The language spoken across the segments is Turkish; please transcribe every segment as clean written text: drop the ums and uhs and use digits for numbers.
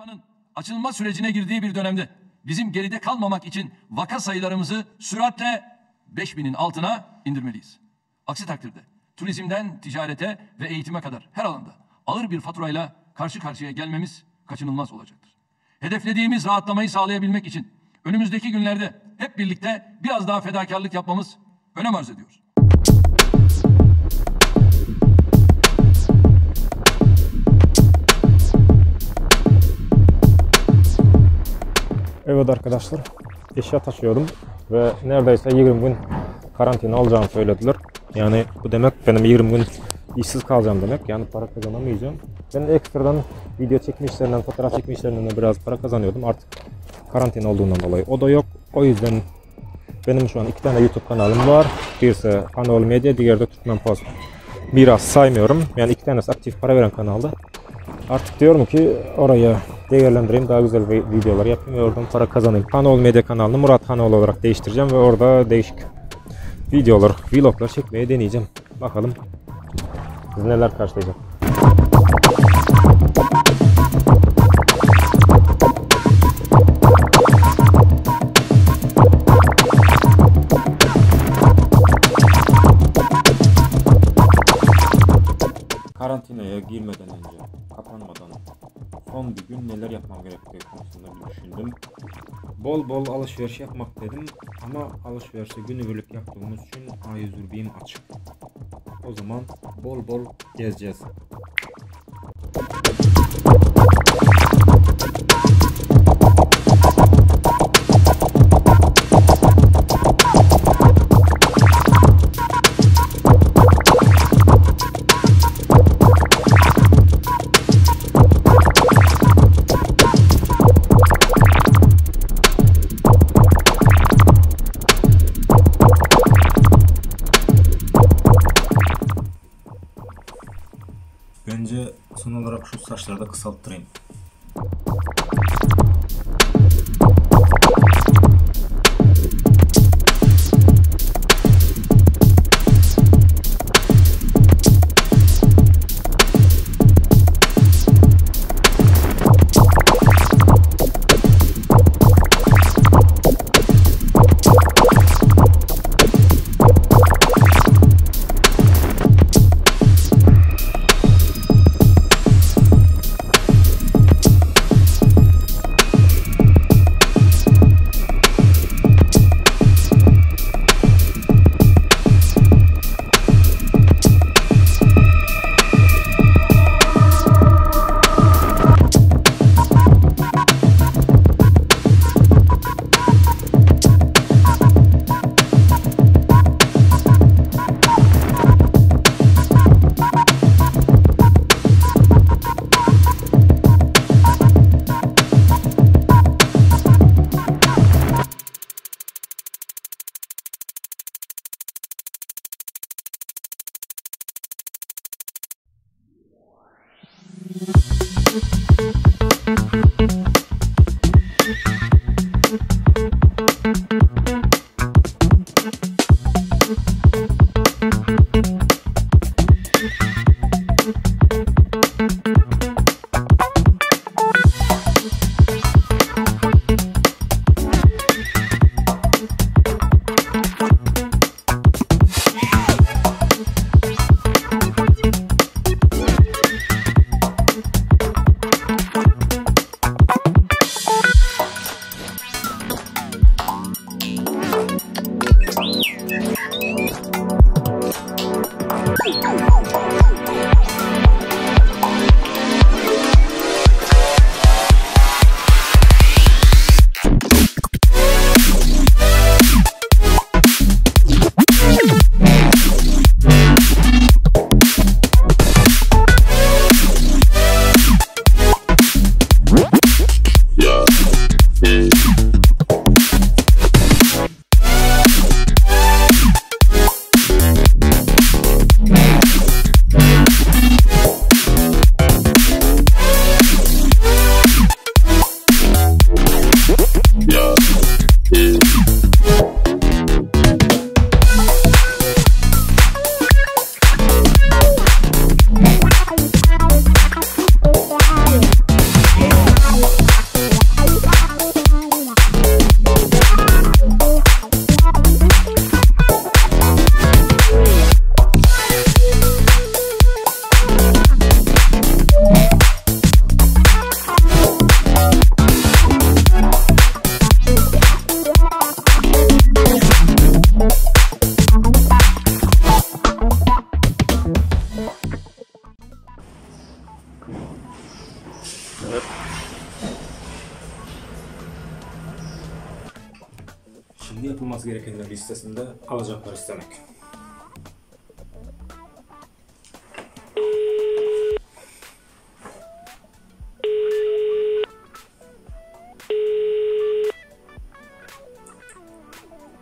Avrupa'nın açılma sürecine girdiği bir dönemde bizim geride kalmamak için vaka sayılarımızı süratle 5000'in altına indirmeliyiz. Aksi takdirde turizmden ticarete ve eğitime kadar her alanda ağır bir faturayla karşı karşıya gelmemiz kaçınılmaz olacaktır. Hedeflediğimiz rahatlamayı sağlayabilmek için önümüzdeki günlerde hep birlikte biraz daha fedakarlık yapmamız önem arz ediyor. Evet arkadaşlar, eşya taşıyordum ve neredeyse 20 gün karantina alacağımı söylediler. Yani bu demek benim 20 gün işsiz kalacağım demek. Yani para kazanamayacağım. Ben de ekstradan video çekme işlerinden, fotoğraf çekme işlerinden de biraz para kazanıyordum. Artık karantina olduğundan dolayı o da yok. O yüzden benim şu an 2 tane YouTube kanalım var. Birisi Anadolu Medya, diğeri de Türkmen Post. Biraz saymıyorum. Yani 2 tanesi aktif para veren kanalda. Artık diyorum ki oraya değerlendireyim, daha güzel videolar yapayım ve oradan para kazanayım. Anadolu Medya kanalını Murat Hanoğlu olarak değiştireceğim ve orada değişik videolar, vloglar çekmeye deneyeceğim. Bakalım siz neler karşılayacak. Karantinaya girmeden önce, kapanmadan son bir gün neler yapmam gerektiği konusunda bir düşündüm. Bol bol alışveriş yapmak dedim ama alışverişi günübirlik yaptığımız için A101'im açık. O zaman bol bol gezeceğiz. Bence son olarak şu saçları da kısalttırayım. Şimdi yapılması gerekenler listesinde alacaklar istemek.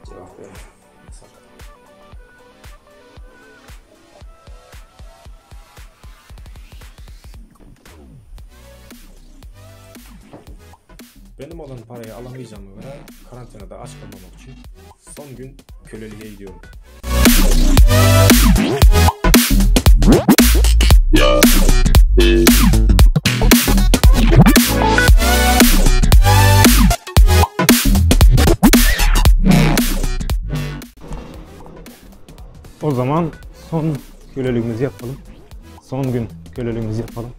Cevap verin. Benim olan parayı alamayacağıma göre karantinada aç kalmamak için son gün köleliğe gidiyorum. O zaman son köleliğimizi yapalım. Son gün köleliğimizi yapalım.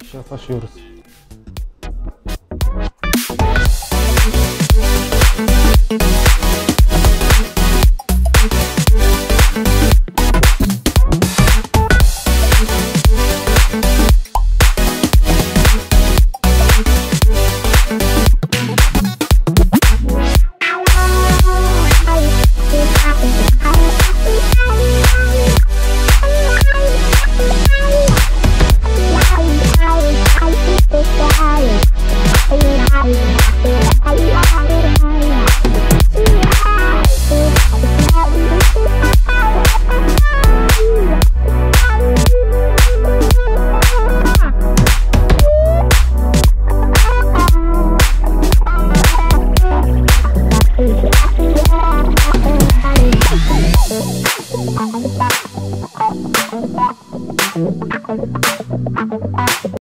Aşağı taşıyoruz.